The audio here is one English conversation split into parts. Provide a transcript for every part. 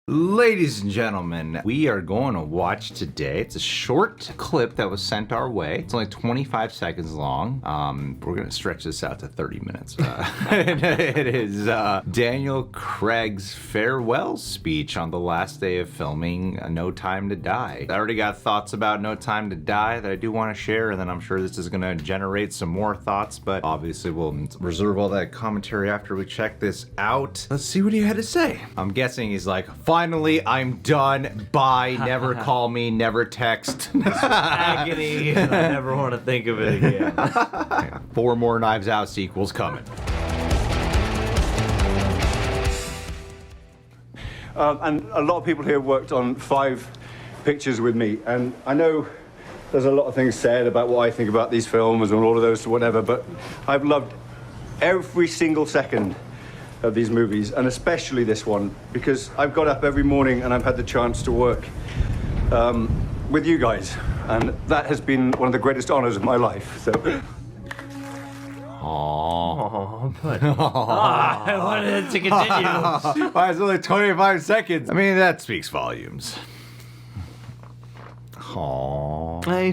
Ladies and gentlemen, we are going to watch today. It's a short clip that was sent our way. It's only 25 seconds long. We're going to stretch this out to 30 minutes. It is Daniel Craig's farewell speech on the last day of filming No Time to Die. I already got thoughts about No Time to Die that I do want to share, and then I'm sure this is going to generate some more thoughts, but obviously we'll reserve all that commentary after we check this out. Let's see what he had to say. I'm guessing he's like, finally, I'm done. Bye. Never call me. Never text. Agony. I never want to think of it again. 4 more Knives Out sequels coming. And a lot of people here worked on 5 pictures with me, and I know there's a lot of things said about what I think about these films and all of those whatever, but I've loved every single second of these movies, and especially this one, because I've got up every morning and I've had the chance to work with you guys, and that has been one of the greatest honors of my life. So. But I wanted it to continue. Why is it only 25 seconds? I mean, that speaks volumes. Aww. I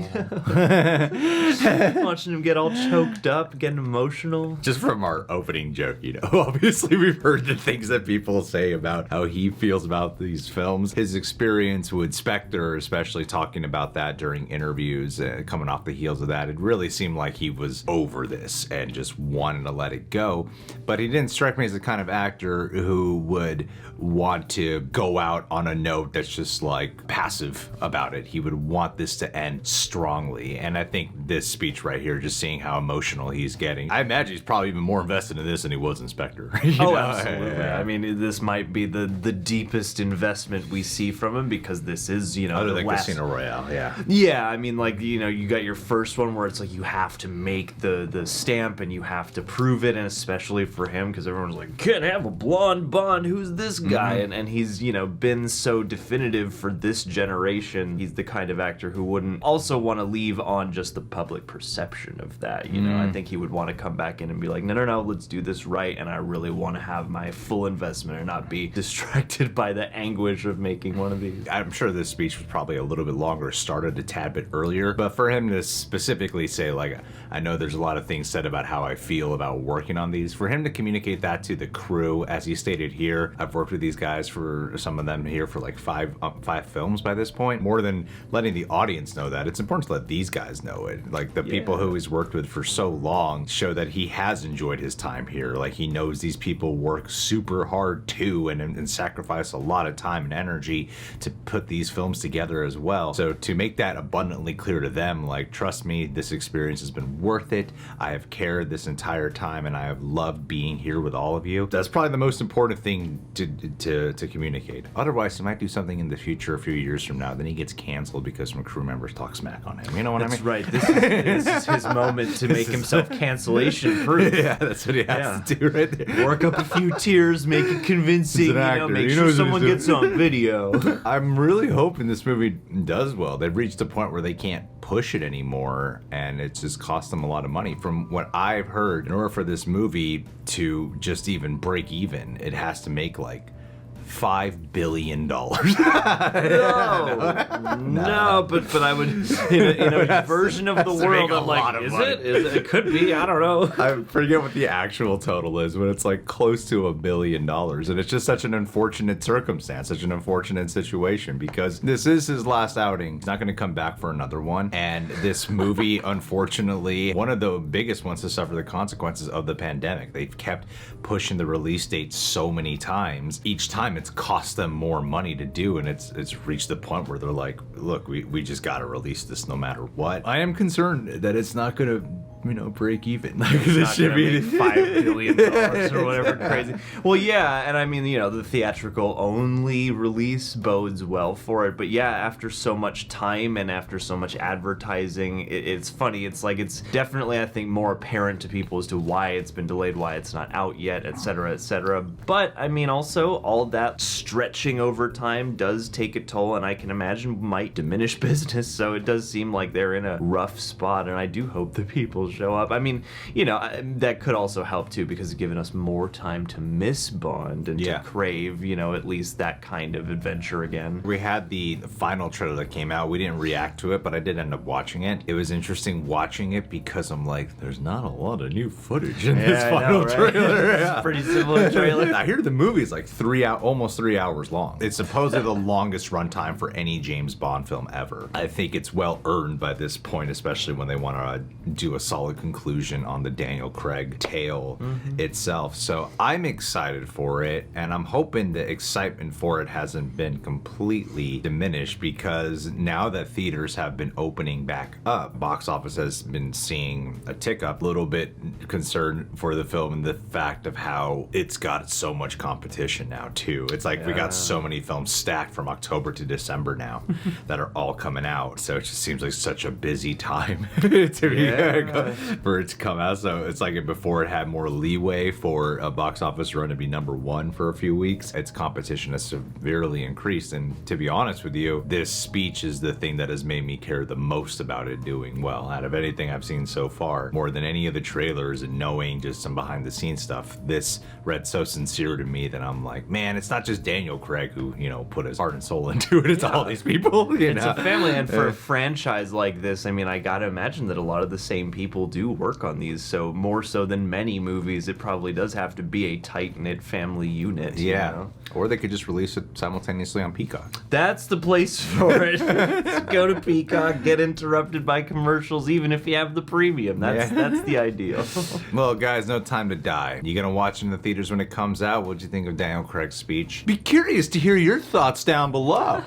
know. Watching him get all choked up, getting emotional. Just from our opening joke, you know, obviously we've heard the things that people say about how he feels about these films. His experience with Spectre, especially talking about that during interviews, coming off the heels of that, it really seemed like he was over this and just wanted to let it go. But he didn't strike me as the kind of actor who would want to go out on a note that's just like passive about it. He would want this to end strongly, and I think this speech right here, just seeing how emotional he's getting, I imagine he's probably even more invested in this than he was in Spectre. Oh, absolutely. Yeah. I mean, this might be the deepest investment we see from him, because this is, you know, other the than last... Casino Royale. Yeah, I mean, like, you know, you got your first one where it's like you have to make the stamp and you have to prove it, and especially for him, because everyone's like, can't have a blonde Bond, who's this guy? And he's, you know, been so definitive for this generation. He's the kind of actor who wouldn't also want to leave on just the public perception of that, you know. I think he would want to come back in and be like, no, let's do this right, and I really want to have my full investment and not be distracted by the anguish of making one of these. I'm sure this speech was probably a little bit longer, started a tad bit earlier, but for him to specifically say, like, I know there's a lot of things said about how I feel about working on these, for him to communicate that to the crew, as he stated here, I've worked with these guys for some of them here for like 5 films by this point. More than letting the audience know that, it's important to let these guys know it. Like, the people who he's worked with for so long show that he has enjoyed his time here. Like, he knows these people work super hard too, and sacrifice a lot of time and energy to put these films together as well. So to make that abundantly clear to them, like, trust me, this experience has been worth it. I have cared this entire time, and I have loved being here with all of you. That's probably the most important thing to communicate. Otherwise, he might do something in the future, a few years from now, then he gets canceled because some crew members talk smack on him. You know what I mean? That's right. This is his moment to make himself cancellation proof. Yeah, that's what he has to do right there. Work up a few tears, make it convincing, you know, make sure someone gets on video. I'm really hoping this movie does well. They've reached a point where they can't push it anymore, and it's just cost them a lot of money. From what I've heard, in order for this movie to just even break even, it has to make like $5 billion. No, but I would, in a version of the world, I'm like, is it? It could be. I don't know. I forget what the actual total is, but it's like close to $1 billion, and it's just such an unfortunate circumstance, such an unfortunate situation, because this is his last outing. He's not going to come back for another one, and this movie, unfortunately, one of the biggest ones to suffer the consequences of the pandemic. They've kept pushing the release date so many times. Each time it's cost them more money to do, and it's reached the point where they're like, look, we just gotta release this no matter what. I am concerned that it's not gonna, you know, break even. Like, this should be $5 billion or whatever crazy. Well, yeah, and I mean, you know, the theatrical only release bodes well for it, but yeah, after so much time and after so much advertising, it's funny. It's like, it's definitely, I think, more apparent to people as to why it's been delayed, why it's not out yet, etc., etc. But I mean, also, all that stretching over time does take a toll, and I can imagine might diminish business. So it does seem like they're in a rough spot, and I do hope the people will show up. I mean, you know, that could also help too because it's given us more time to miss Bond and to crave, you know, at least that kind of adventure again. We had the final trailer that came out. We didn't react to it, but I did end up watching it. It was interesting watching it because I'm like, there's not a lot of new footage in this final trailer. It's a pretty similar trailer. I hear the movie is like almost 3 hours long. It's supposedly the longest runtime for any James Bond film ever. I think it's well earned by this point, especially when they want to do a solid conclusion on the Daniel Craig tale itself. So I'm excited for it, and I'm hoping the excitement for it hasn't been completely diminished because now that theaters have been opening back up, box office has been seeing a tick up. A little bit concerned for the film and the fact of how it's got so much competition now too. It's like we got so many films stacked from October to December now that are all coming out. So it just seems like such a busy time for it to come out. So it's like before it had more leeway for a box office run to be number one for a few weeks, its competition has severely increased. And to be honest with you, this speech is the thing that has made me care the most about it doing well. Out of anything I've seen so far, more than any of the trailers and knowing just some behind the scenes stuff, this read so sincere to me that I'm like, man, it's not just Daniel Craig who, you know, put his heart and soul into it. It's all these people. It's a family, and for a franchise like this, I mean, I gotta imagine that a lot of the same people do work on these. So more so than many movies, it probably does have to be a tight-knit family unit. Yeah. You know? Or they could just release it simultaneously on Peacock. That's the place for it. Go to Peacock, get interrupted by commercials, even if you have the premium. That's the ideal. Well, guys, no time to die. You gonna watch it in the theaters when it comes out? What'd you think of Daniel Craig's speech? Be curious to hear your thoughts down below.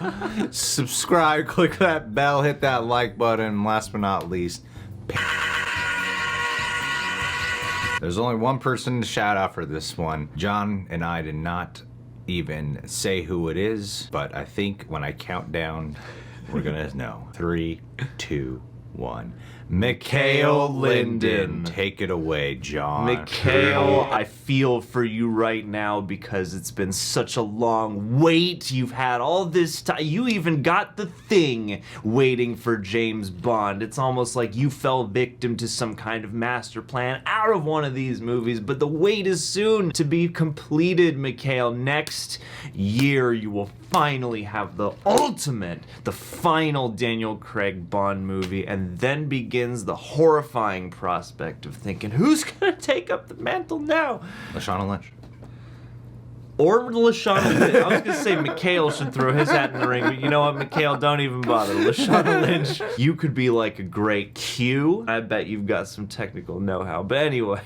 Subscribe, click that bell, hit that like button, and last but not least, there's only one person to shout out for this one. John and I did not even say who it is, but I think when I count down, we're gonna know. 3, 2, 1. Mikhail Linden. Take it away, John. Mikhail, I feel for you right now because it's been such a long wait. You've had all this time. You even got the thing waiting for James Bond. It's almost like you fell victim to some kind of master plan out of one of these movies, but the wait is soon to be completed, Mikhail. Next year, you will finally have the ultimate, the final Daniel Craig Bond movie, and then begins the horrifying prospect of thinking, who's gonna take up the mantle now? Lashana Lynch. Or Lashana Lynch. I was gonna say Mikhail should throw his hat in the ring, but you know what, Mikhail, don't even bother. Lashana Lynch, you could be like a great Q. I bet you've got some technical know-how. But anyway,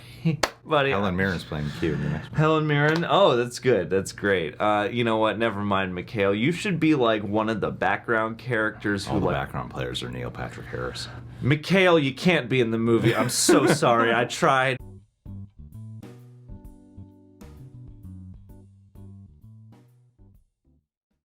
buddy. Helen Mirren's playing Q in the next one. Helen Mirren? Oh, that's good. That's great. You know what? Never mind, Mikhail. You should be like one of the background characters who All the background players are Neil Patrick Harris. Mikhail, you can't be in the movie. I'm so sorry. I tried.